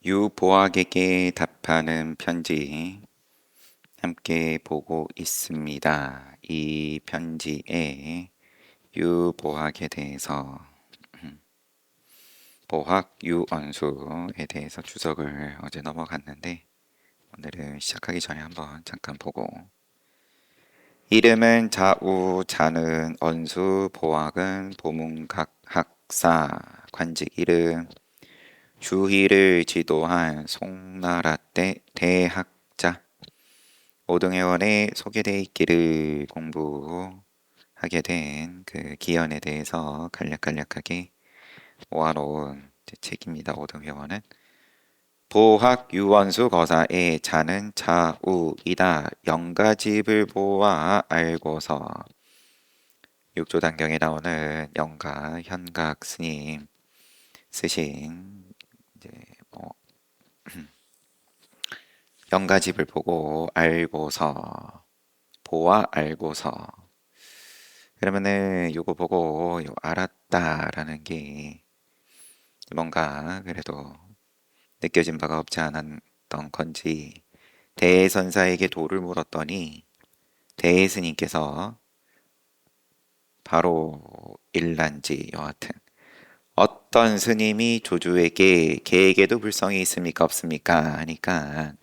유보학에게 답하는 편지 함께 보고 있습니다. 이 편지에 유보학에 대해서 보학 유언수에 대해서 주석을 어제 넘어갔는데 오늘은 시작하기 전에 한번 잠깐 보고 이름은 자우 자는 언수 보학은 보문각 학사 관직 이름 주희를 지도한 송나라 때 대학자 오등회원에 소개되어 있기를 공부하게 된 그 기원에 대해서 간략간략하게 모아놓은 책입니다. 오등회원은 보학 유원수 거사의 자는 자우이다. 영가집을 보아 알고서 육조단경에 나오는 영가 현각 스님 쓰신 이제 뭐 영가집을 보고 알고서 보아 알고서 그러면은 요거 보고 요 알았다라는 게 뭔가 그래도 느껴진 바가 없지 않았던 건지 대선사에게 도를 물었더니 대스님께서 바로 일란지 여하튼 어떤 스님이 조주에게 개에게도 불성이 있습니까 없습니까 하니까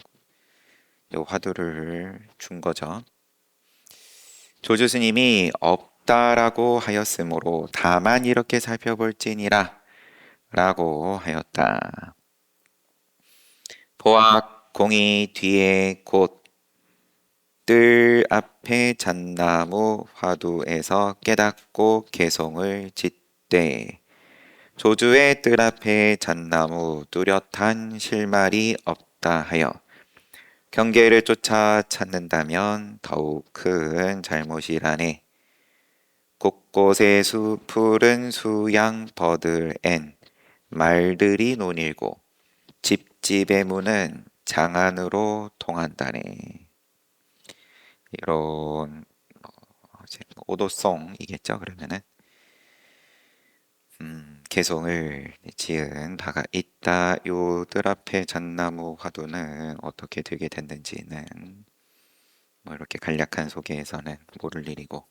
요 화두를 준 거죠. 조주 스님이 없다라고 하였으므로 다만 이렇게 살펴볼지니라 라고 하였다. 보악 공이 뒤에 곧 뜰 앞에 잣나무 화두에서 깨닫고 개송을 짓되 조주의 뜰 앞에 잣나무 뚜렷한 실말이 없다 하여 경계를 쫓아 찾는다면 더욱 큰 잘못이라네. 곳곳에 푸른 수양 버들엔 말들이 논일고 집집의 문은 장안으로 통한다네. 이런 오도송이겠죠. 그러면은 개송을 지은 바가 있다. 요들 앞에 잣나무 화두는 어떻게 되게 됐는지는 뭐 이렇게 간략한 소개에서는 모를 일이고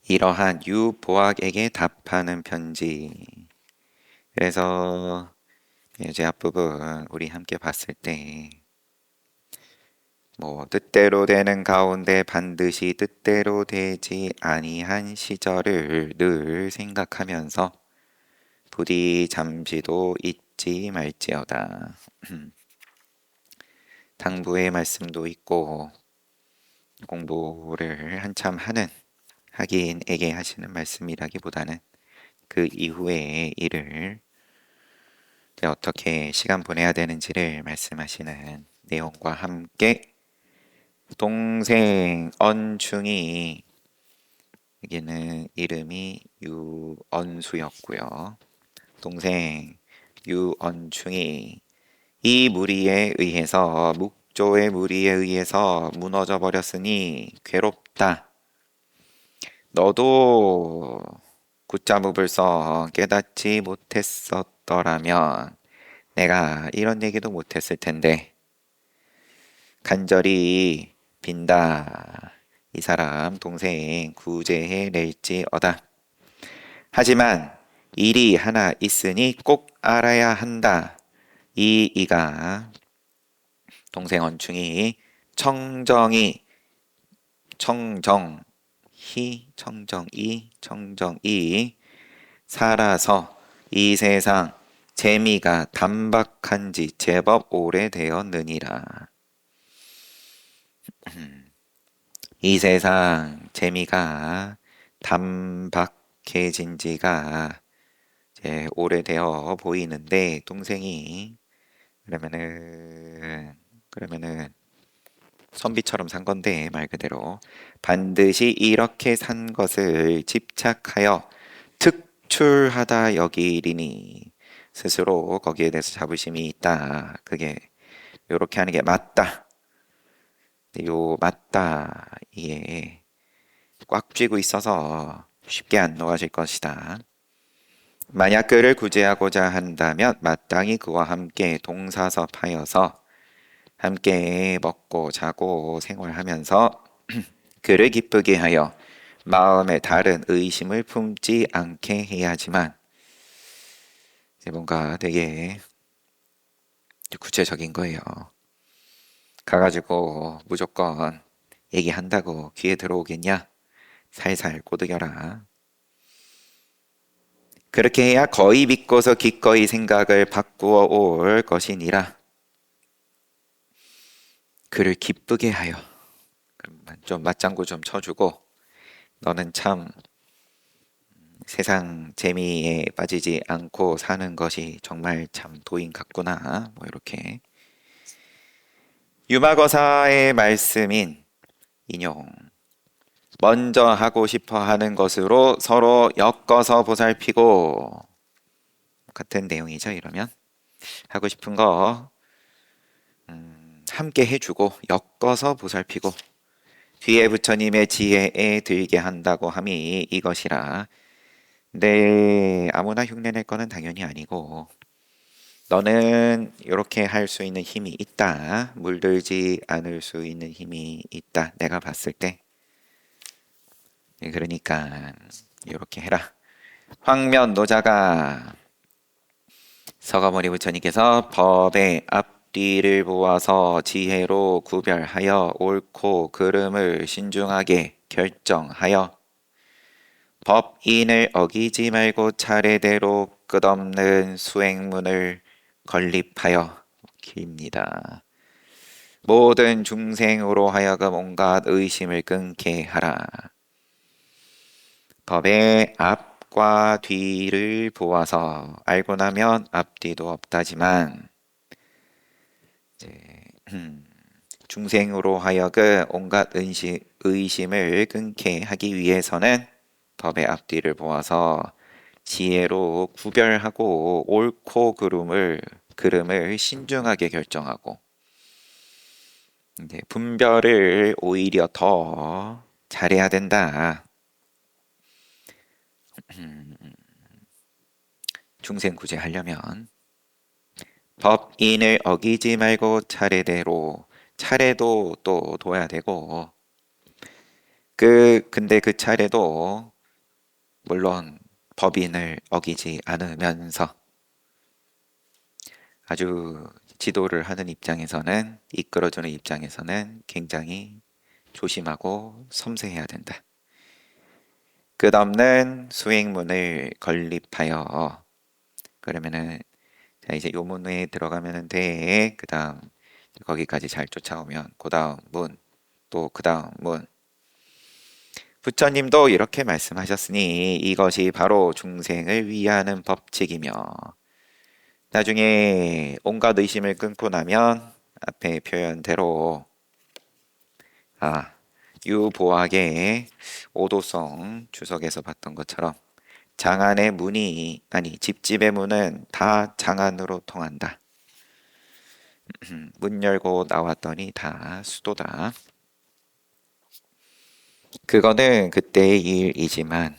이러한 유보학에게 답하는 편지. 그래서 이제 앞부분 우리 함께 봤을 때 뭐 뜻대로 되는 가운데 반드시 뜻대로 되지 아니한 시절을 늘 생각하면서 부디 잠시도 잊지 말지어다. 당부의 말씀도 있고 공부를 한참 하는 학인에게 하시는 말씀이라기보다는 그 이후의 일을 어떻게 시간 보내야 되는지를 말씀하시는 내용과 함께 동생 언충이 여기는 이름이 유언수였고요. 동생 유언충이 이 무리에 의해서 묵조의 무리에 의해서 무너져 버렸으니 괴롭다. 너도 굿자묵을 써 깨닫지 못했었더라면 내가 이런 얘기도 못했을 텐데 간절히 빈다. 이 사람 동생 구제해 낼지어다. 하지만 일이 하나 있으니 꼭 알아야 한다. 이가 동생 언충이 청정이 청정이 살아서 이 세상 재미가 단박한지 제법 오래되었느니라. 이 세상 재미가 단박해진 지가 이제 오래되어 보이는데 동생이 그러면은 선비처럼 산 건데 말 그대로 반드시 이렇게 산 것을 집착하여 특출하다 여기리니 스스로 거기에 대해서 자부심이 있다. 그게 요렇게 하는 게 맞다. 요 맞다 이에 꽉 쥐고 있어서 쉽게 안 놓아질 것이다. 만약 그를 구제하고자 한다면 마땅히 그와 함께 동사섭하여서 함께 먹고 자고 생활하면서 그를 기쁘게 하여 마음에 다른 의심을 품지 않게 해야지만, 이제 뭔가 되게 구체적인 거예요. 가가지고 무조건 얘기한다고 귀에 들어오겠냐? 살살 꼬드겨라. 그렇게 해야 거의 믿고서 기꺼이 생각을 바꾸어 올 것이니라. 그를 기쁘게 하여. 좀 맞장구 좀 쳐주고, 너는 참 세상 재미에 빠지지 않고 사는 것이 정말 참 도인 같구나. 뭐 이렇게 유마거사의 말씀인 인용. 먼저 하고 싶어 하는 것으로 서로 엮어서 보살피고, 같은 내용이죠. 이러면 하고 싶은 거 함께 해주고 엮어서 보살피고 뒤에 부처님의 지혜에 들게 한다고 함이 이것이라. 근데 아무나 흉내낼 거는 당연히 아니고, 너는 이렇게 할 수 있는 힘이 있다. 물들지 않을 수 있는 힘이 있다. 내가 봤을 때. 그러니까 이렇게 해라. 황면 노자가 서가모니 부처님께서 법의 앞뒤를 보아서 지혜로 구별하여 옳고 그름을 신중하게 결정하여 법인을 어기지 말고 차례대로 끝없는 수행문을 건립하여 깁니다. 모든 중생으로 하여금 온갖 의심을 끊게 하라. 법의 앞과 뒤를 보아서 알고 나면 앞뒤도 없다지만, 이제 중생으로 하여금 온갖 의심을 끊게 하기 위해서는 법의 앞뒤를 보아서 지혜로 구별하고 옳고 그름을 신중하게 결정하고, 이제 분별을 오히려 더 잘해야 된다. 중생 구제하려면 법인을 어기지 말고 차례도 또 둬야 되고, 근데 그 차례도 물론 법인을 어기지 않으면서 아주 지도를 하는 입장에서는, 이끌어주는 입장에서는 굉장히 조심하고 섬세해야 된다. 끝없는 수행문을 건립하여. 그러면은 자 이제 요문에 들어가면은 돼. 그 다음 거기까지 잘 쫓아오면 그 다음 문, 또 그 다음 문. 부처님도 이렇게 말씀하셨으니 이것이 바로 중생을 위하는 법칙이며, 나중에 온갖 의심을 끊고 나면 앞에 표현대로 유보학의 오도성 주석에서 봤던 것처럼 장안의 문이, 아니 집집의 문은 다 장안으로 통한다. 문 열고 나왔더니 다 수도다. 그거는 그때의 일이지만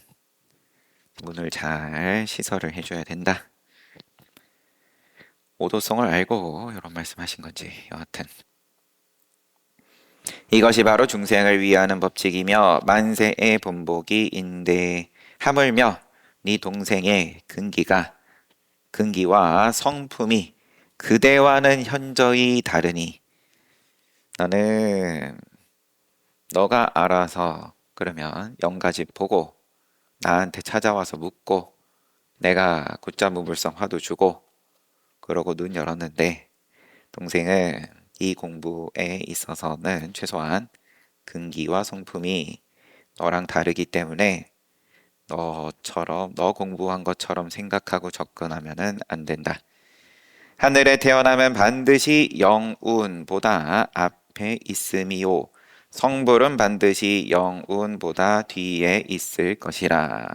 문을 잘 시설을 해줘야 된다. 오도성을 알고 이런 말씀하신 건지, 여하튼 이것이 바로 중생을 위하는 법칙이며 만세의 본보기인데, 하물며 네 동생의 근기와 성품이 그대와는 현저히 다르니, 너는 너가 알아서 그러면 영가집 보고 나한테 찾아와서 묻고 내가 굿자 무물성 화두 주고 그러고 눈 열었는데, 동생은 이 공부에 있어서는 최소한 근기와 성품이 너랑 다르기 때문에 너 공부한 것처럼 생각하고 접근하면은 안 된다. 하늘에 태어나면 반드시 영운보다 앞에 있음이요 성불은 반드시 영운보다 뒤에 있을 것이라.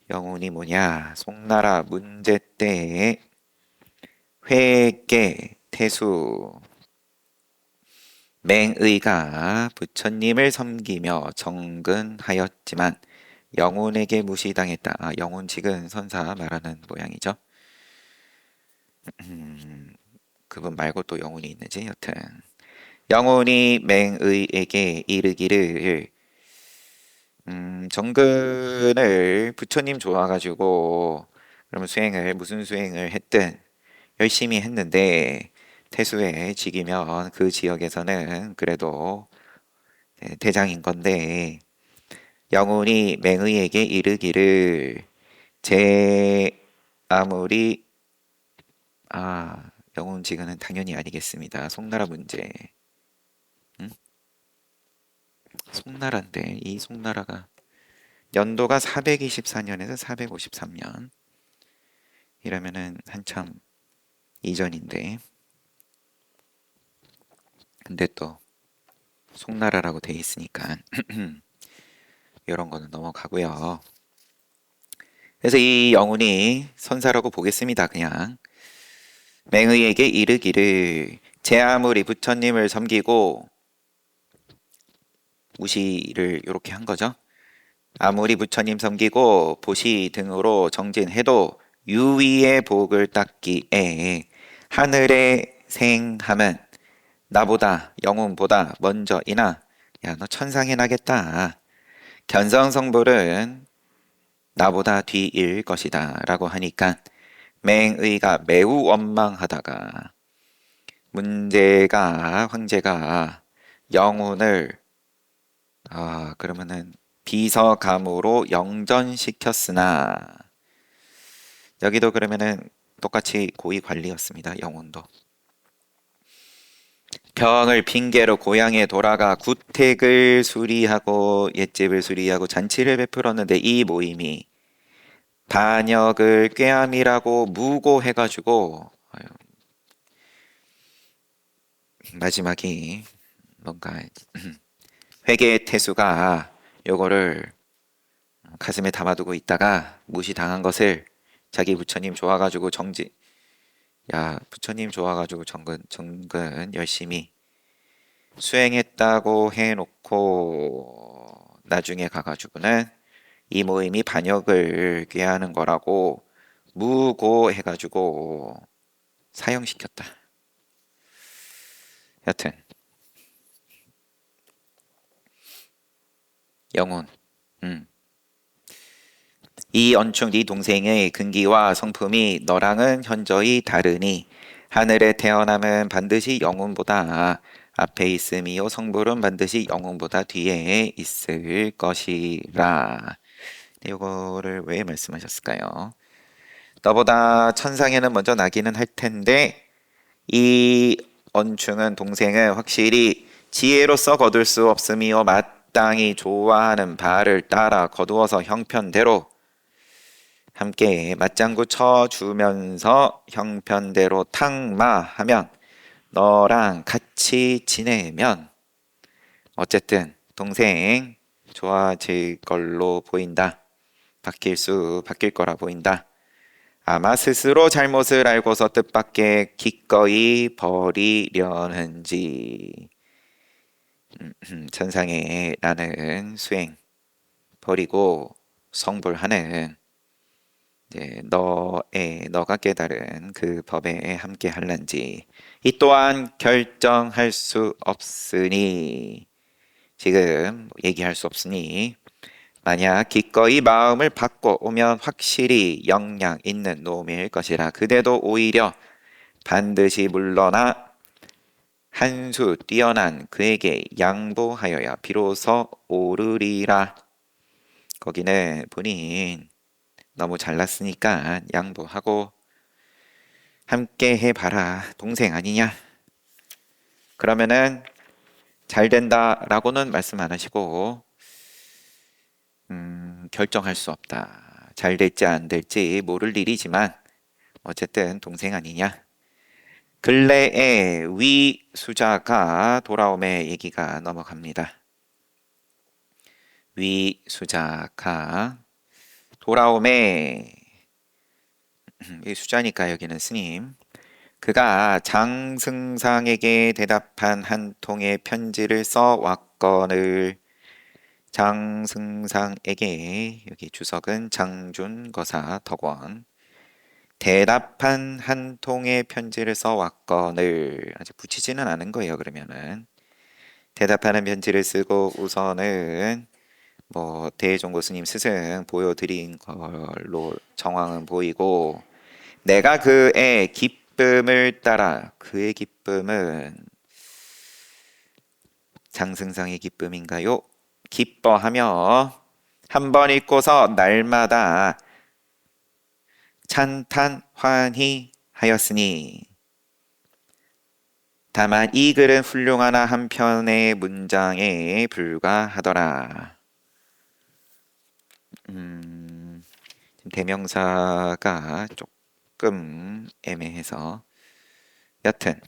영운이 뭐냐? 송나라 문제 때에 회계 태수 맹의가 부처님을 섬기며 정근하였지만 영혼에게 무시당했다. 아, 영혼직은 선사 말하는 모양이죠. 음, 그분 말고 또 영혼이 있는지 여튼 영혼이 맹의에게 이르기를 정근을 부처님 좋아가지고 그러면 수행을 무슨 수행을 했든 열심히 했는데 태수에 직이면 그 지역에서는 그래도 대장인 건데 영혼이 맹의에게 이르기를 제 아무리 영혼 지근은 당연히 아니겠습니다. 송나라 문제. 응? 송나라인데 이 송나라가 연도가 424년에서 453년 이러면은 한참 이전인데 근데 또 송나라라고 돼 있으니까 이런 거는 넘어가고요. 그래서 이 영혼이 선사라고 보겠습니다. 그냥 맹의에게 이르기를 제 아무리 부처님을 섬기고 무시를 이렇게 한 거죠. 아무리 부처님 섬기고 보시 등으로 정진해도 유위의 복을 닦기에 하늘의 생함은 나보다 영혼보다 먼저이나 야 너 천상에 나겠다. 견성성불은 나보다 뒤일 것이다 라고 하니까 맹의가 매우 원망하다가 문제가 황제가 영혼을 그러면은 비서감으로 영전시켰으나 여기도 그러면은 똑같이 고위 관리였습니다. 영혼도 병을 핑계로 고향에 돌아가 구택을 수리하고 옛집을 수리하고 잔치를 베풀었는데 이 모임이 반역을 꾀함이라고 무고해가지고 마지막이 뭔가 회계 태수가 요거를 가슴에 담아두고 있다가 무시당한 것을 자기 부처님 좋아가지고 부처님 좋아가지고 정근 열심히 수행했다고 해놓고 나중에 가가지고는 이 모임이 반역을 꾀하는 거라고 무고해가지고 사형시켰다. 여튼 영혼 이 언충 네 동생의 근기와 성품이 너랑은 현저히 다르니 하늘에 태어남은 반드시 영혼보다 앞에 있음이요 성불은 반드시 영혼보다 뒤에 있을 것이라. 이거를 왜 말씀하셨을까요? 너보다 천상에는 먼저 나기는 할 텐데 이 언충은 동생은 확실히 지혜로서 거둘 수 없음이요 마땅히 좋아하는 바를 따라 거두어서 형편대로 함께 맞장구 쳐주면서 형편대로 탕마하면 너랑 같이 지내면 어쨌든 동생 좋아질 걸로 보인다. 바뀔 거라 보인다. 아마 스스로 잘못을 알고서 뜻밖의 기꺼이 버리려는지 천상에 나는 수행 버리고 성불하는 너가 깨달은 그 법에 함께 할런지 이 또한 결정할 수 없으니 지금 얘기할 수 없으니 만약 기꺼이 마음을 바꿔 오면 확실히 영양 있는 놈일 것이라 그대도 오히려 반드시 물러나 한 수 뛰어난 그에게 양보하여야 비로소 오르리라. 거기는 본인 너무 잘났으니까 양보하고 함께 해봐라. 동생 아니냐? 그러면은 잘 된다라고는 말씀 안 하시고 결정할 수 없다. 잘 될지 안 될지 모를 일이지만 어쨌든 동생 아니냐? 근래에 위수자가 돌아옴의 얘기가 넘어갑니다. 위수자가 돌아옴에 이 수자니까 여기는 스님. 그가 장승상에게 대답한 한 통의 편지를 써 왔거늘 장승상에게 여기 주석은 장준거사 덕원 대답한 한 통의 편지를 써왔건을 아직 붙이지는 않은 거예요. 그러면은 대답하는 편지를 쓰고 우선은 뭐 대종고 스님 스승 보여드린 걸로 정황은 보이고 내가 그의 기쁨을 따라 그의 기쁨은 장승상의 기쁨인가요? 기뻐하며 한 번 읽고서 날마다 찬탄 환희하였으니 다만 이 글은 훌륭하나 한 편의 문장에 불과하더라. 대명사가 조금 애매해서 여튼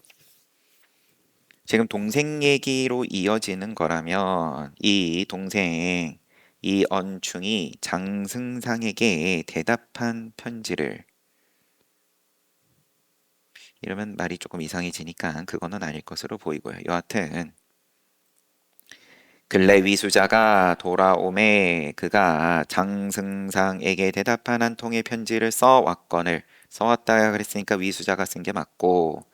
지금 동생 얘기로 이어지는 거라면 이 동생 이 언충이 장승상에게 대답한 편지를 이러면 말이 조금 이상해지니까 그거는 아닐 것으로 보이고요. 여하튼 근래 위수자가 돌아오매 그가 장승상에게 대답한 한 통의 편지를 써왔건을 써왔다 그랬으니까 위수자가 쓴 게 맞고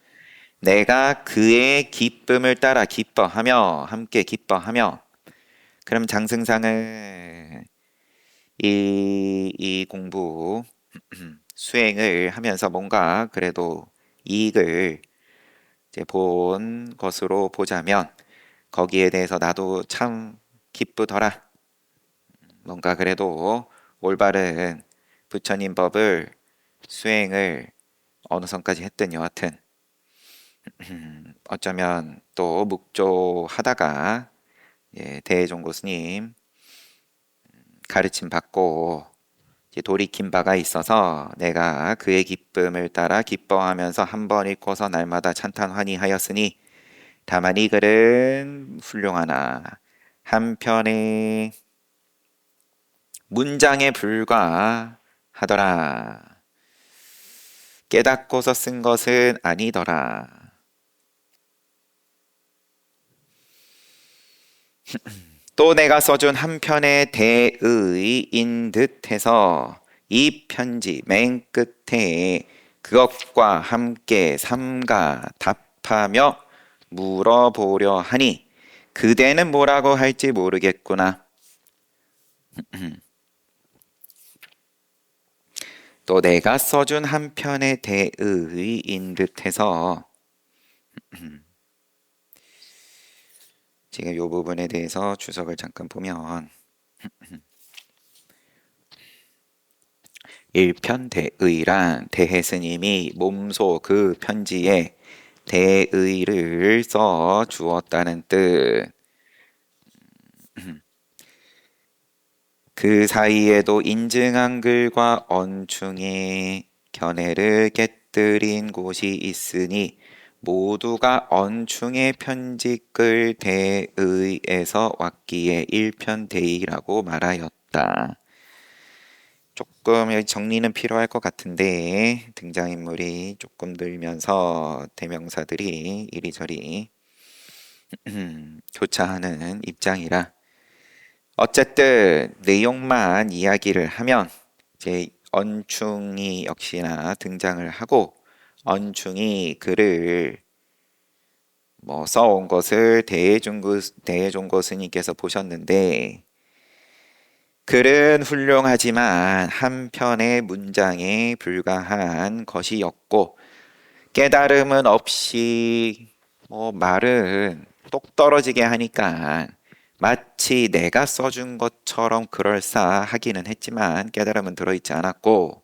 내가 그의 기쁨을 따라 기뻐하며 함께 기뻐하며 그럼 장승상은 이 공부 수행을 하면서 뭔가 그래도 이익을 이제 본 것으로 보자면 거기에 대해서 나도 참 기쁘더라. 뭔가 그래도 올바른 부처님 법을 수행을 어느 선까지 했든 여하튼 어쩌면 또 묵조하다가 대종고 스님 가르침 받고 돌이킨 바가 있어서 내가 그의 기쁨을 따라 기뻐하면서 한 번 읽고서 날마다 찬탄환희하였으니 다만 이 글은 훌륭하나 한편의 문장에 불과하더라. 깨닫고서 쓴 것은 아니더라. 또 내가 써준 한 편의 대의인 듯해서 이 편지 맨 끝에 그것과 함께 삼가 답하며 물어보려 하니 그대는 뭐라고 할지 모르겠구나. 또 내가 써준 한 편의 대의인 듯해서 지금 이 부분에 대해서 주석을 잠깐 보면 1편 대의란 대해스님이 몸소 그 편지에 대의를 써 주었다는 뜻. 그 사이에도 인증한 글과 언충의 견해를 깨뜨린 곳이 있으니 모두가 언충의 편지글 대의에서 왔기에 일편대의라고 말하였다. 조금 정리는 필요할 것 같은데 등장인물이 조금 늘면서 대명사들이 이리저리 교차하는 입장이라 어쨌든 내용만 이야기를 하면 이제 언충이 역시나 등장을 하고 언충이 글을 뭐 써온 것을 대종고 스님께서 보셨는데 글은 훌륭하지만 한 편의 문장에 불과한 것이었고 깨달음은 없이 뭐 말은 똑 떨어지게 하니까 마치 내가 써준 것처럼 그럴싸하기는 했지만 깨달음은 들어있지 않았고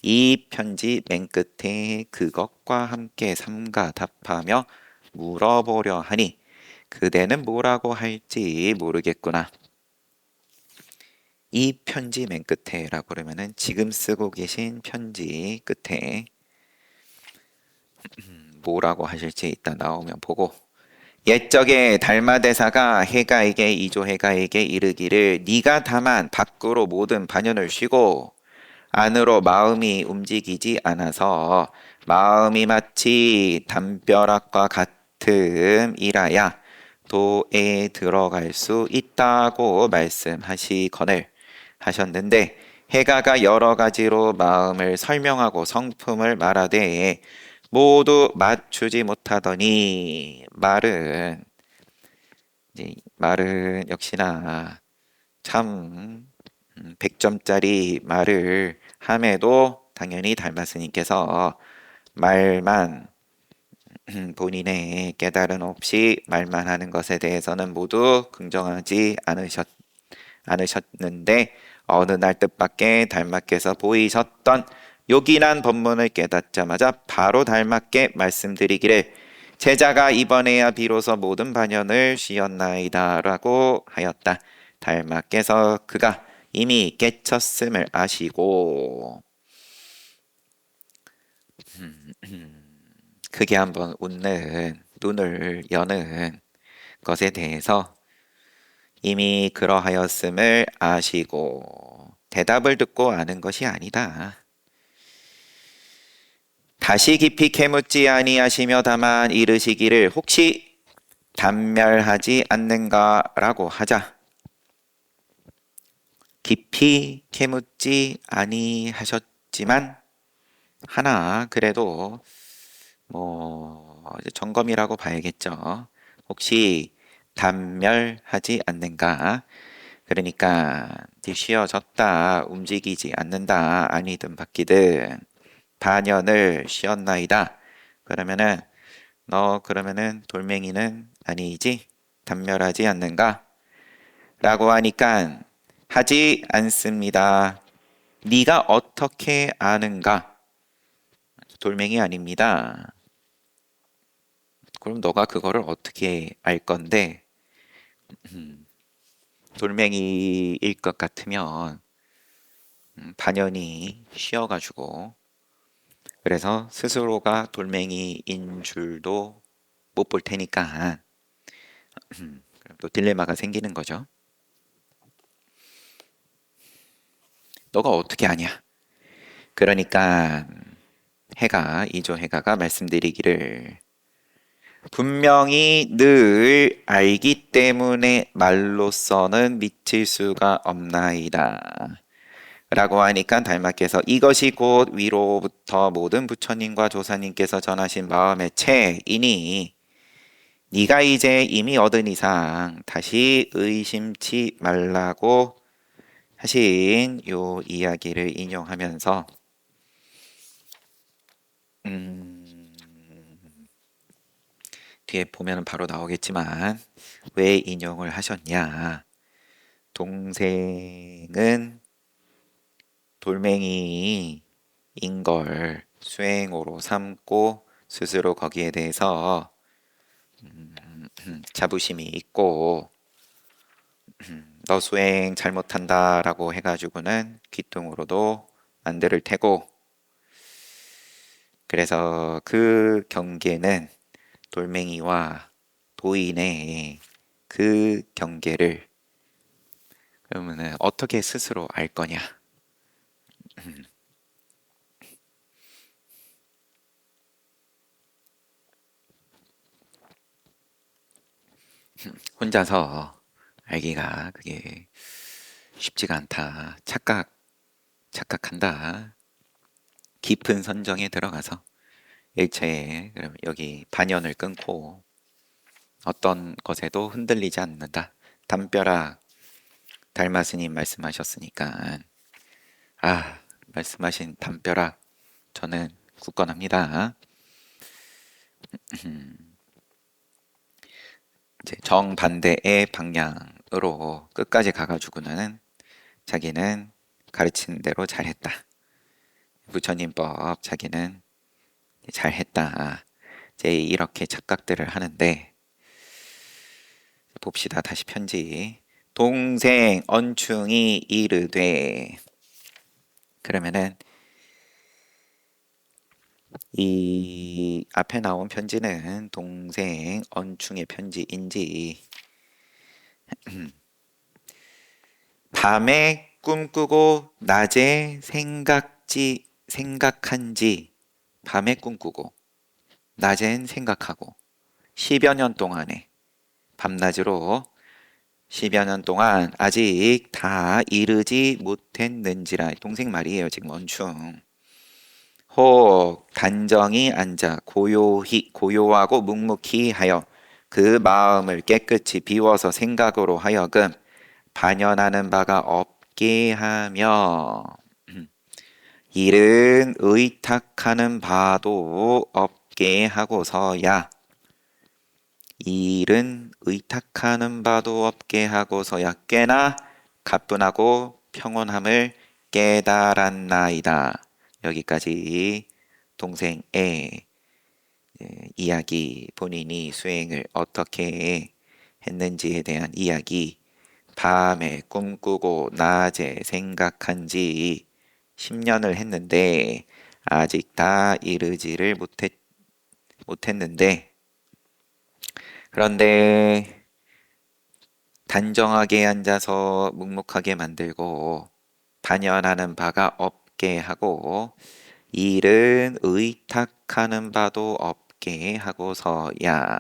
이 편지 맨 끝에 그것과 함께 삼가 답하며 물어보려 하니 그대는 뭐라고 할지 모르겠구나. 이 편지 맨 끝에라고 그러면은 지금 쓰고 계신 편지 끝에 뭐라고 하실지 이따 나오면 보고 옛적에 달마대사가 해가에게 이조해가에게 이르기를 네가 다만 밖으로 모든 반연을 쉬고 안으로 마음이 움직이지 않아서 마음이 마치 담벼락과 같음이라야 도에 들어갈 수 있다고 말씀하시거늘 하셨는데 해가가 여러 가지로 마음을 설명하고 성품을 말하되 모두 맞추지 못하더니 말은 역시나 참 100점짜리 말을 함에도 당연히 달마스님께서 말만 본인의 깨달음 없이 말만 하는 것에 대해서는 모두 긍정하지 않으셨는데 어느 날 뜻밖의 달마께서 보이셨던 요긴한 법문을 깨닫자마자 바로 달마께 말씀드리기를 제자가 이번에야 비로소 모든 반연을 쉬었나이다 라고 하였다. 달마께서 그가 이미 깨쳤음을 아시고 크게 한번 웃는 눈을 여는 것에 대해서 이미 그러하였음을 아시고 대답을 듣고 아는 것이 아니다. 다시 깊이 캐묻지 아니하시며 다만 이르시기를 혹시 단멸하지 않는가라고 하자. 깊이 캐묻지 아니하셨지만 하나 그래도 이제 점검이라고 봐야겠죠. 혹시 단멸하지 않는가? 그러니까 쉬어졌다, 움직이지 않는다, 아니든 바뀌든 반연을 쉬었나이다. 그러면은 그러면은 돌멩이는 아니지? 단멸하지 않는가? 라고 하니까 하지 않습니다. 네가 어떻게 아는가? 돌멩이 아닙니다. 그럼 너가 그거를 어떻게 알 건데 돌멩이일 것 같으면 반연이 쉬어가지고 그래서 스스로가 돌멩이인 줄도 못 볼 테니까 또 딜레마가 생기는 거죠. 너가 어떻게 아냐? 그러니까 이조 해가가 말씀드리기를 분명히 늘 알기 때문에 말로서는 미칠 수가 없나이다. 라고 하니까 달마께서 이것이 곧 위로부터 모든 부처님과 조사님께서 전하신 마음의 채이니 네가 이제 이미 얻은 이상 다시 의심치 말라고 하신 요 이야기를 인용하면서 뒤에 보면 바로 나오겠지만 왜 인용을 하셨냐? 동생은 돌멩이인 걸 수행으로 삼고 스스로 거기에 대해서 자부심이 있고 너 수행 잘못한다라고 해가지고는 귀뚱으로도 안 들을 테고 그래서 그 경계는 돌멩이와 도인의 그 경계를 그러면은 어떻게 스스로 알 거냐? 혼자서 알기가 그게 쉽지가 않다. 착각한다. 깊은 선정에 들어가서 일체에 그럼 여기 반연을 끊고 어떤 것에도 흔들리지 않는다. 담벼락 달마스님 말씀하셨으니까 말씀하신 담벼락 저는 굳건합니다. 이제 정반대의 방향으로 끝까지 가가지고는 자기는 가르치는 대로 잘했다. 부처님법 자기는 잘했다. 이제 이렇게 착각들을 하는데 봅시다. 다시 편지. 동생 언충이 이르되 그러면은 이 앞에 나온 편지는 동생 언충의 편지인지 밤에 꿈꾸고 낮에 생각한지 밤에 꿈꾸고 낮엔 생각하고 10여 년 동안에 밤낮으로 10여 년 동안 아직 다 이르지 못했는지라. 동생 말이에요. 지금 원충. 혹 단정히 앉아 고요하고 묵묵히 하여 그 마음을 깨끗이 비워서 생각으로 하여금 반연하는 바가 없게 하며 일은 의탁하는 바도 없게 하고서야 일은 의탁하는 바도 없게 하고서야 꽤나 가뿐하고 평온함을 깨달았나이다. 여기까지 동생의 이야기, 본인이 수행을 어떻게 했는지에 대한 이야기, 밤에 꿈꾸고 낮에 생각한 지 10년을 했는데 아직 다 이르지를 못했는데, 그런데 단정하게 앉아서 묵묵하게 만들고 반연하는 바가 없게 하고 일은 의탁하는 바도 없게 하고서야.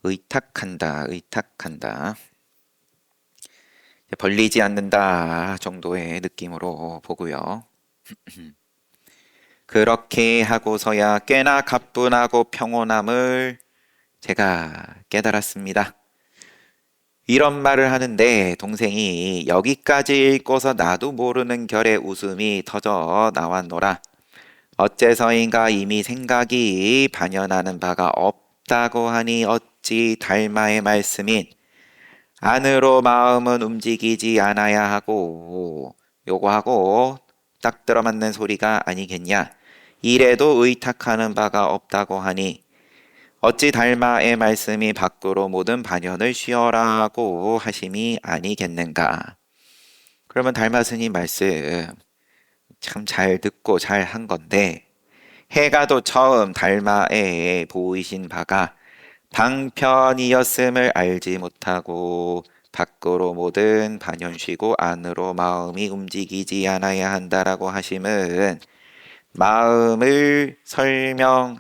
의탁한다. 벌리지 않는다 정도의 느낌으로 보고요. 그렇게 하고서야 꽤나 가뿐하고 평온함을 제가 깨달았습니다. 이런 말을 하는데 동생이 여기까지 읽고서 나도 모르는 결의 웃음이 터져 나왔노라. 어째서인가 이미 생각이 반연하는 바가 없다고 하니 어찌 달마의 말씀인 안으로 마음은 움직이지 않아야 하고 요거하고 딱 들어맞는 소리가 아니겠냐. 이래도 의탁하는 바가 없다고 하니 어찌 달마의 말씀이 밖으로 모든 반연을 쉬어라고 하심이 아니겠는가. 그러면 달마 스님 말씀 참 잘 듣고 잘 한 건데, 해가도 처음 달마에 보이신 바가 방편이었음을 알지 못하고 밖으로 모든 반연 쉬고 안으로 마음이 움직이지 않아야 한다라고 하심은 마음을 설명함이며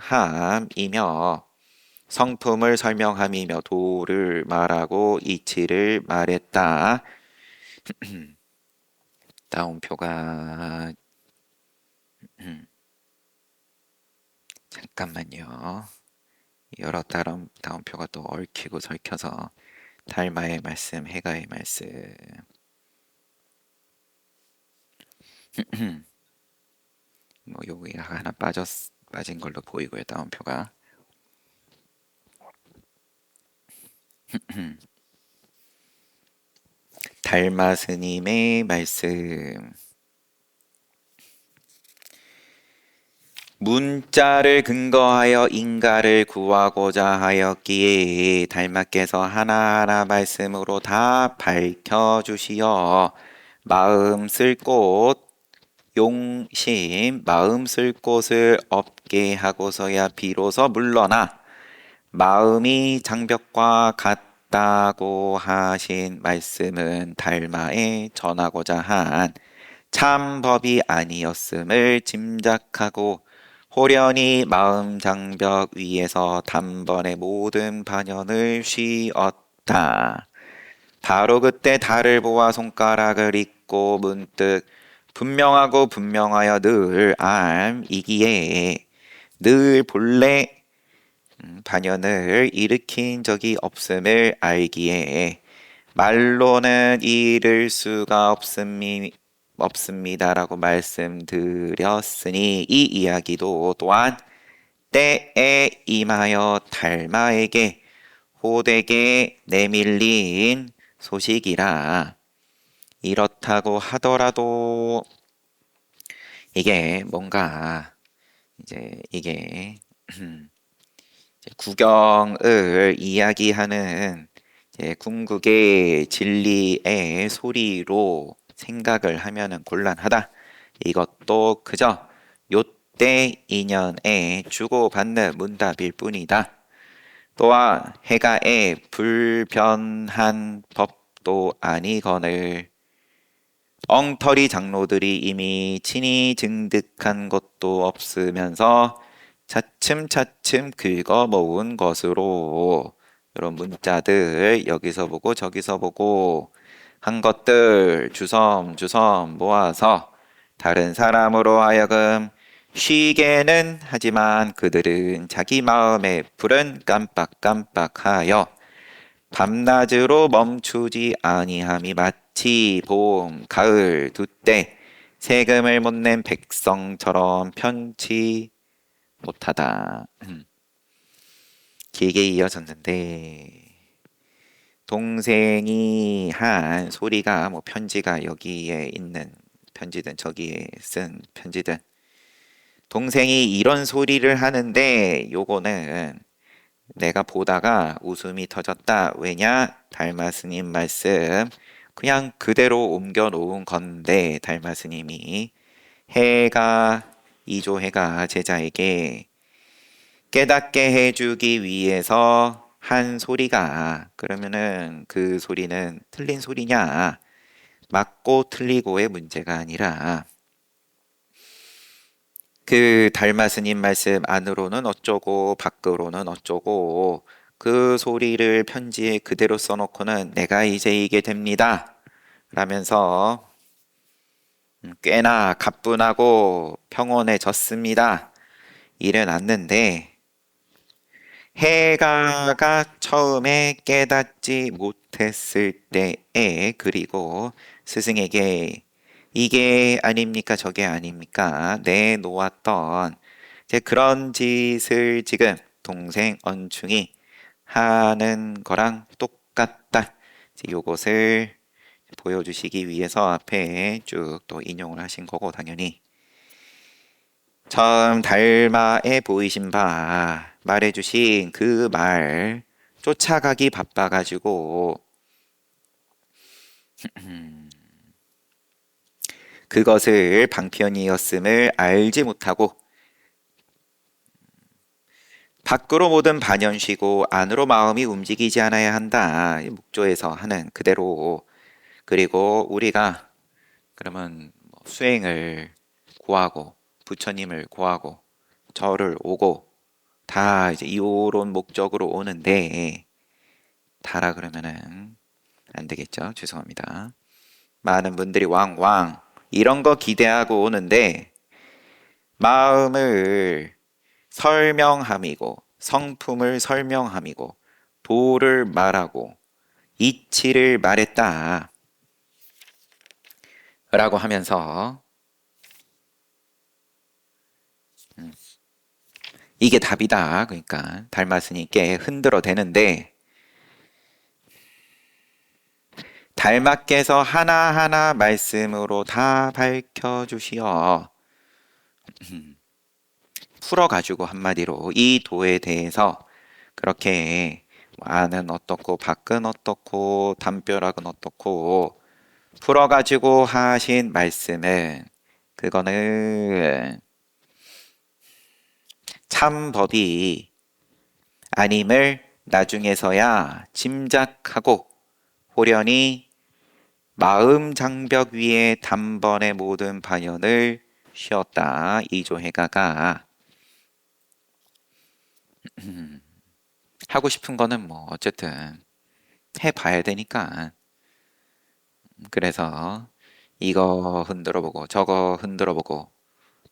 성품을 설명함이며 도를 말하고 이치를 말했다. 다운표가 잠깐만요. 여러 다운표가 또 얽히고 설켜서 달마의 말씀, 해가의 말씀. 뭐 여기가 하나 빠진 걸로 보이고요. 다운표가. 달마 스님의 말씀. 문자를 근거하여 인가를 구하고자 하였기에 달마께서 하나하나 말씀으로 다 밝혀주시어 마음 쓸 곳, 용심, 마음 쓸 곳을 없게 하고서야 비로소 물러나 마음이 장벽과 같다고 하신 말씀은 달마에 전하고자 한 참법이 아니었음을 짐작하고 호련히 마음 장벽 위에서 단번에 모든 반연을 쉬었다. 바로 그때 달을 보아 손가락을 잇고 문득 분명하고 분명하여 늘 암이기에 늘 본래 반연을 일으킨 적이 없음을 알기에 말로는 이를 수가 없습니다라고 말씀드렸으니 이 이야기도 또한 때에 임하여 달마에게 호되게 내밀린 소식이라. 이렇다고 하더라도 이게 뭔가 이게 구경을 이야기하는 궁극의 진리의 소리로 생각을 하면은 곤란하다. 이것도 그저 요때 인연에 주고받는 문답일 뿐이다. 또한 해가의 불변한 법도 아니거늘 엉터리 장로들이 이미 친히 증득한 것도 없으면서 차츰차츰 긁어 모은 것으로 이런 문자들 여기서 보고 저기서 보고 한 것들 주섬주섬 모아서 다른 사람으로 하여금 쉬게는 하지만 그들은 자기 마음의 불은 깜빡깜빡하여 밤낮으로 멈추지 아니함이 마치 봄, 가을 두 때 세금을 못 낸 백성처럼 편치 못하다. 길게 이어졌는데 동생이 한 소리가 뭐 편지가 여기에 있는 편지든 저기에 쓴 편지든 동생이 이런 소리를 하는데 요거는 내가 보다가 웃음이 터졌다. 왜냐? 달마 스님 말씀 그냥 그대로 옮겨 놓은 건데 달마 스님이 해가 이조해가 제자에게 깨닫게 해주기 위해서 한 소리가 그러면은 그 소리는 틀린 소리냐? 맞고 틀리고의 문제가 아니라 그 달마 스님 말씀 안으로는 어쩌고 밖으로는 어쩌고 그 소리를 편지에 그대로 써놓고는 내가 이제 이게 됩니다 라면서 꽤나 가뿐하고 평온해졌습니다 일어났는데 해가가 처음에 깨닫지 못했을 때에 그리고 스승에게 이게 아닙니까 저게 아닙니까 내놓았던 이제 그런 짓을 지금 동생 언충이 하는 거랑 똑같다. 이제 요것을 보여주시기 위해서 앞에 쭉 또 인용을 하신 거고 당연히 처음 달마에 보이신 바 말해주신 그 말 쫓아가기 바빠가지고 그것을 방편이었음을 알지 못하고 밖으로 모든 반연시고 안으로 마음이 움직이지 않아야 한다. 목조에서 하는 그대로 그리고 우리가 그러면 뭐 수행을 구하고 부처님을 구하고 절을 오고 다 이제 이런 목적으로 오는데 다라 그러면은 안 되겠죠. 죄송합니다. 많은 분들이 왕왕 이런 거 기대하고 오는데 마음을 설명함이고 성품을 설명함이고 도를 말하고 이치를 말했다 라고 하면서 이게 답이다. 그러니까 달마스님께 흔들어 대는데 달마께서 하나하나 말씀으로 다 밝혀주시어 풀어가지고 한마디로 이 도에 대해서 그렇게 안은 어떻고 밖은 어떻고 담벼락은 어떻고 풀어가지고 하신 말씀은 그거는 참법이 아님을 나중에서야 짐작하고 호련히 마음 장벽 위에 단번에 모든 반연을 쉬었다. 이조해가가 하고 싶은 거는 뭐 어쨌든 해봐야 되니까 그래서 이거 흔들어보고 저거 흔들어보고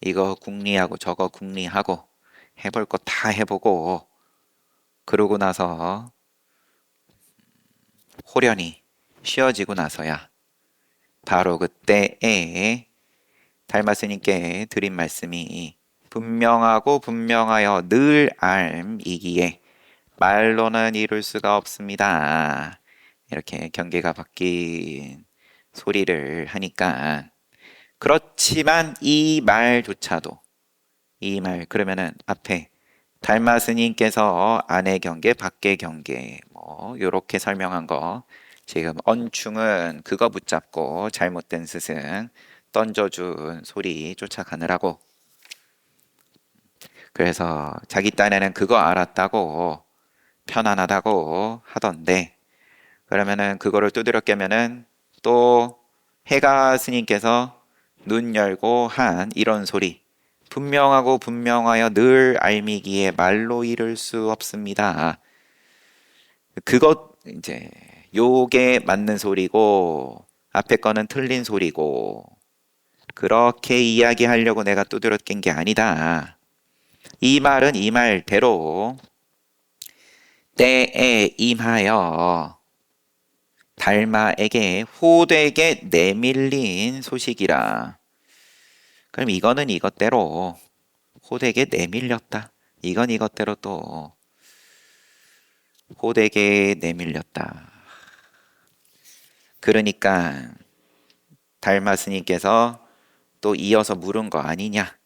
이거 궁리하고 저거 궁리하고 해볼 거 다 해보고 그러고 나서 호련히 쉬어지고 나서야 바로 그때에 달마스님께 드린 말씀이 분명하고 분명하여 늘 알이기에 말로는 이룰 수가 없습니다. 이렇게 경계가 바뀐 소리를 하니까 그렇지만 이 말조차도 이 말 그러면은 앞에 달마 스님께서 안의 경계 밖의 경계 뭐 요렇게 설명한 거 지금 언충은 그거 붙잡고 잘못된 스승 던져준 소리 쫓아가느라고 그래서 자기 딴에는 그거 알았다고 편안하다고 하던데 그러면은 그거를 두드려 깨면은 또 해가 스님께서 눈 열고 한 이런 소리 분명하고 분명하여 늘 알미기에 말로 이룰 수 없습니다. 그것 이제 요게 맞는 소리고 앞에 거는 틀린 소리고 그렇게 이야기하려고 내가 두드려 깬 게 아니다. 이 말은 이 말대로 때에 임하여 달마에게 호되게 내밀린 소식이라. 그럼 이거는 이것대로 호되게 내밀렸다. 이건 이것대로 또 호되게 내밀렸다. 그러니까 달마 스님께서 또 이어서 물은 거 아니냐?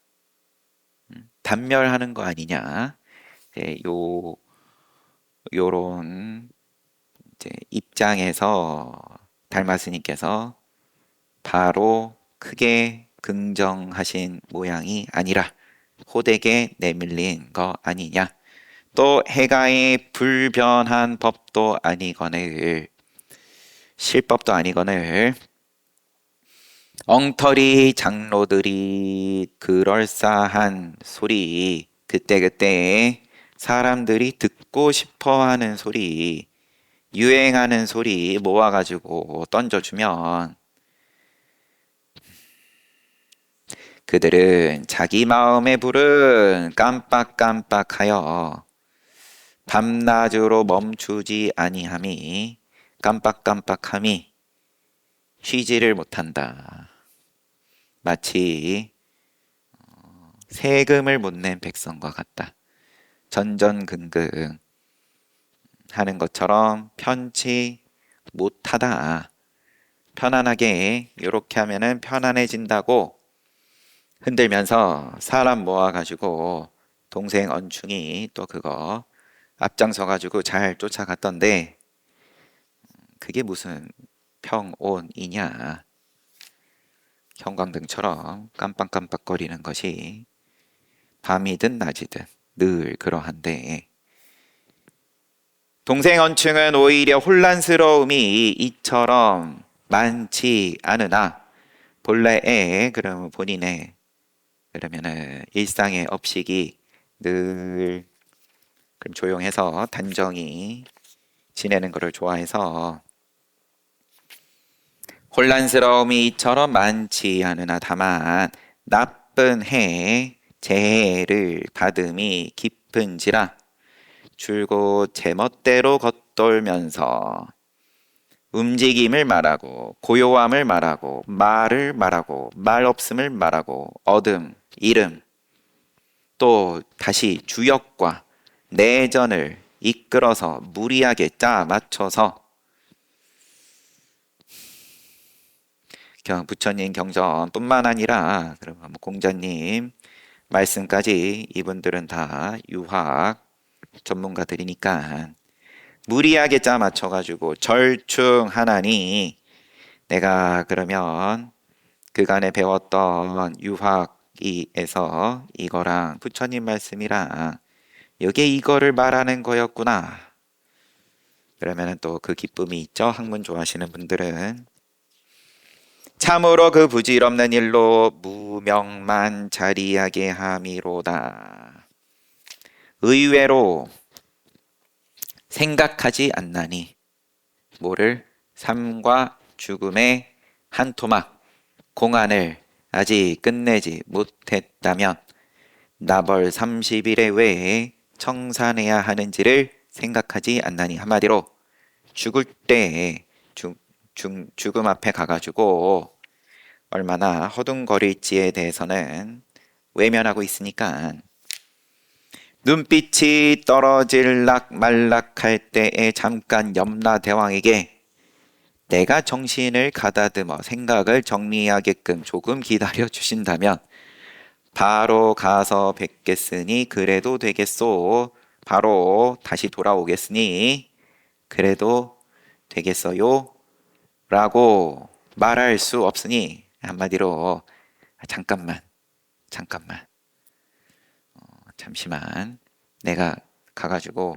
단멸하는 거 아니냐? 이제 요런 이제 입장에서 달마 스님께서 바로 크게 긍정하신 모양이 아니라 호되게 내밀린 거 아니냐? 또 해가의 불변한 법도 아니거늘 실법도 아니거늘 엉터리 장로들이 그럴싸한 소리 그때그때 사람들이 듣고 싶어 하는 소리 유행하는 소리 모아가지고 던져주면 그들은 자기 마음의 불은 깜빡깜빡하여 밤낮으로 멈추지 아니함이 깜빡깜빡함이 쉬지를 못한다. 마치 세금을 못 낸 백성과 같다. 전전긍긍 하는 것처럼 편치 못하다. 편안하게 이렇게 하면은 편안해진다고 흔들면서 사람 모아가지고 동생 언충이 또 그거 앞장서가지고 잘 쫓아갔던데 그게 무슨 평온이냐. 형광등처럼 깜빡깜빡거리는 것이 밤이든 낮이든 늘 그러한데 동생 언층은 오히려 혼란스러움이 이처럼 많지 않으나 본래의 그러면 본인의 그러면은 일상의 업식이 늘 그럼 조용해서 단정히 지내는 것을 좋아해서 혼란스러움이 이처럼 많지 않으나 다만 나쁜 해 재해를 받음이 깊은지라 줄곧 제멋대로 겉돌면서 움직임을 말하고 고요함을 말하고 말을 말하고 말 없음을 말하고 어둠, 이름 또 다시 주역과 내전을 이끌어서 무리하게 짜 맞춰서 부처님 경전뿐만 아니라 그러면 공자님 말씀까지 이분들은 다 유학 전문가들이니까 무리하게 짜 맞춰가지고 절충하나니 내가 그러면 그간에 배웠던 유학이에서 이거랑 부처님 말씀이랑 여기에 이거를 말하는 거였구나. 그러면 또 그 기쁨이 있죠. 학문 좋아하시는 분들은 참으로 그 부질없는 일로 무명만 자리하게 함이로다. 의외로 생각하지 않나니 뭐를 삶과 죽음의 한 토막 공안을 아직 끝내지 못했다면 나벌 30일에 왜 청산해야 하는지를 생각하지 않나니 한마디로 죽을 때 죽음 앞에 가가지고 얼마나 허둥거릴지에 대해서는 외면하고 있으니까 눈빛이 떨어질락 말락할 때에 잠깐 염라대왕에게 내가 정신을 가다듬어 생각을 정리하게끔 조금 기다려 주신다면 바로 가서 뵙겠으니 그래도 되겠소. 바로 다시 돌아오겠으니 그래도 되겠어요. 라고 말할 수 없으니 한마디로 잠깐만 잠시만 내가 가가지고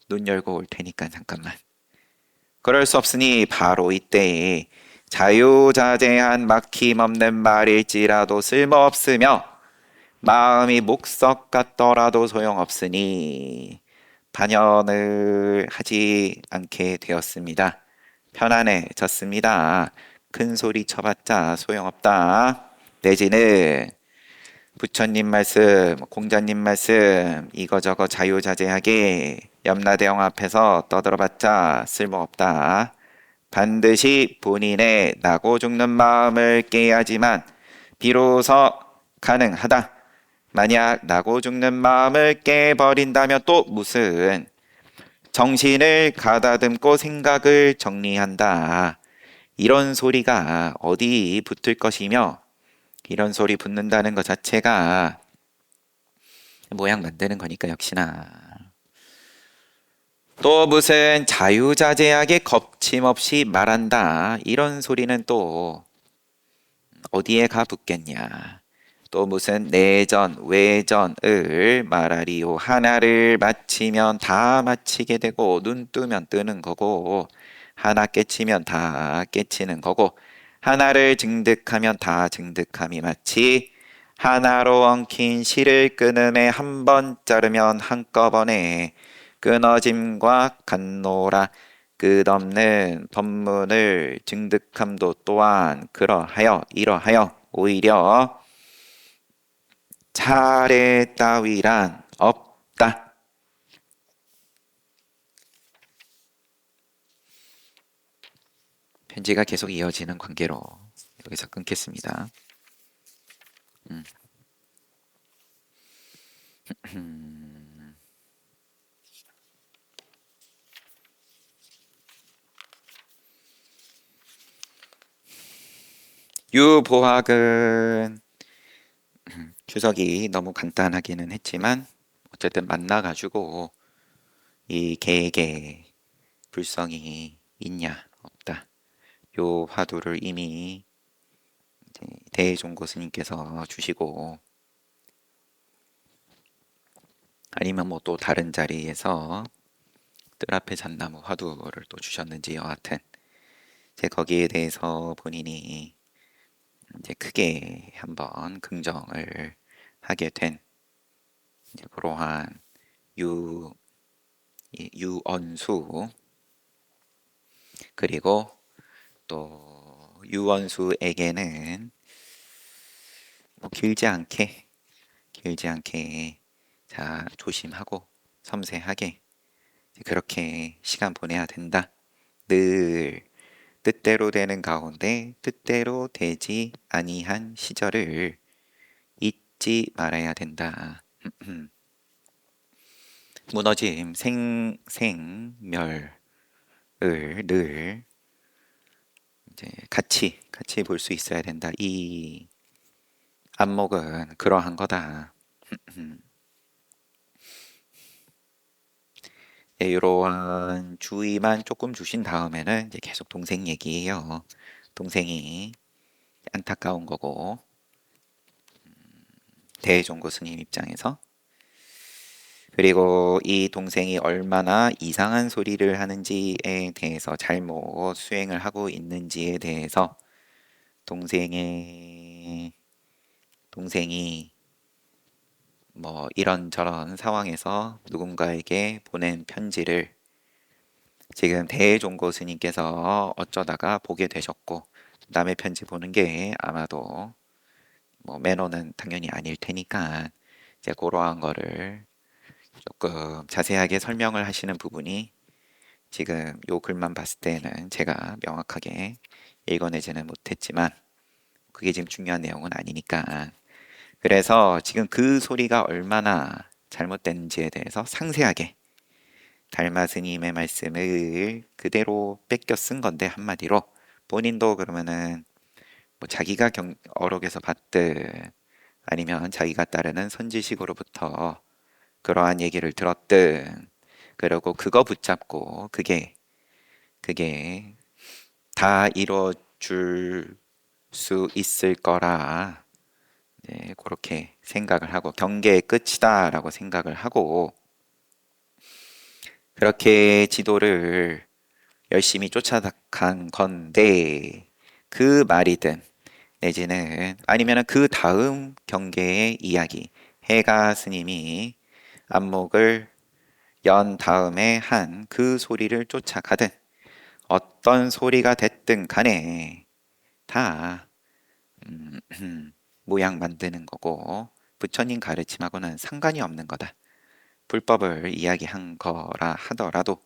눈 열고 올 테니까 잠깐만. 그럴 수 없으니 바로 이때에 자유자재한 막힘없는 말일지라도 쓸모없으며 마음이 목석 같더라도 소용없으니 반연을 하지 않게 되었습니다. 편안해졌습니다. 큰 소리 쳐봤자 소용없다. 내지는 부처님 말씀, 공자님 말씀 이거저거 자유자재하게 염라대왕 앞에서 떠들어봤자 쓸모없다. 반드시 본인의 나고 죽는 마음을 깨야지만 비로소 가능하다. 만약 나고 죽는 마음을 깨버린다면 또 무슨 정신을 가다듬고 생각을 정리한다. 이런 소리가 어디 붙을 것이며 이런 소리 붙는다는 것 자체가 모양 만드는 거니까 역시나. 또 무슨 자유자재하게 겁침없이 말한다. 이런 소리는 또 어디에 가 붙겠냐. 또 무슨 내전, 외전을 말하리요. 하나를 마치면 다 마치게 되고 눈 뜨면 뜨는 거고 하나 깨치면 다 깨치는 거고 하나를 증득하면 다 증득함이 마치 하나로 엉킨 실을 끊음에 한 번 자르면 한꺼번에 끊어짐과 같노라. 끝없는 법문을 증득함도 또한 그러하여 이러하여 오히려 차례 따위란 없다. 편지가 계속 이어지는 관계로 여기서 끊겠습니다. 유보학은 추석이 너무 간단하기는 했지만 어쨌든 만나가지고 이 계획에 불성이 있냐 없다. 요 화두를 이미 대종고 스님께서 주시고 아니면 뭐 또 다른 자리에서 뜰 앞에 잣나무 화두를 또 주셨는지 여하튼 이제 거기에 대해서 본인이 이제 크게 한번 긍정을 하게 된 이제 그러한 유언수 그리고 또 유언수에게는 뭐 길지 않게 자 조심하고 섬세하게 그렇게 시간 보내야 된다. 늘 뜻대로 되는 가운데 뜻대로 되지 아니한 시절을 잊지 말아야 된다. 무너짐 생멸을 늘 이제 같이 볼 수 있어야 된다. 이 안목은 그러한 거다. 예, 이러한 주의만 조금 주신 다음에는 이제 계속 동생 얘기예요. 동생이 안타까운 거고 대종고 스님 입장에서 그리고 이 동생이 얼마나 이상한 소리를 하는지에 대해서 잘못 수행을 하고 있는지에 대해서 동생이 뭐 이런저런 상황에서 누군가에게 보낸 편지를 지금 대종고 스님께서 어쩌다가 보게 되셨고 남의 편지 보는 게 아마도 뭐 매너는 당연히 아닐 테니까 이제 그러한 거를 조금 자세하게 설명을 하시는 부분이 지금 요 글만 봤을 때는 제가 명확하게 읽어내지는 못했지만 그게 지금 중요한 내용은 아니니까 그래서 지금 그 소리가 얼마나 잘못됐는지에 대해서 상세하게 달마 스님의 말씀을 그대로 뺏겨 쓴 건데 한마디로 본인도 그러면은 뭐 자기가 어록에서 봤든 아니면 자기가 따르는 선지식으로부터 그러한 얘기를 들었든 그리고 그거 붙잡고 그게 다 이루어줄 수 있을 거라 그렇게 생각을 하고 경계의 끝이다라고 생각을 하고 그렇게 지도를 열심히 쫓아간 건데 그 말이든 내지는 아니면은 그 다음 경계의 이야기 해가 스님이 안목을 연 다음에 한 그 소리를 쫓아가든 어떤 소리가 됐든 간에 다 모양 만드는 거고 부처님 가르침하고는 상관이 없는 거다. 불법을 이야기한 거라 하더라도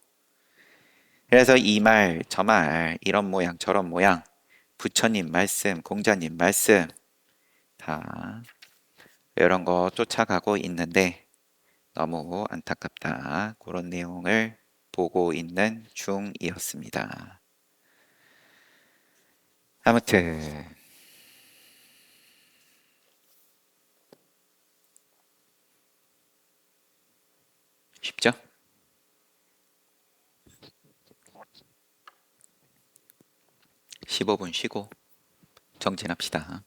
그래서 이 말, 저 말, 이런 모양, 저런 모양, 부처님 말씀, 공자님 말씀 다 이런 거 쫓아가고 있는데 너무 안타깝다. 그런 내용을 보고 있는 중이었습니다. 아무튼 쉽죠? 15분 쉬고 정진합시다.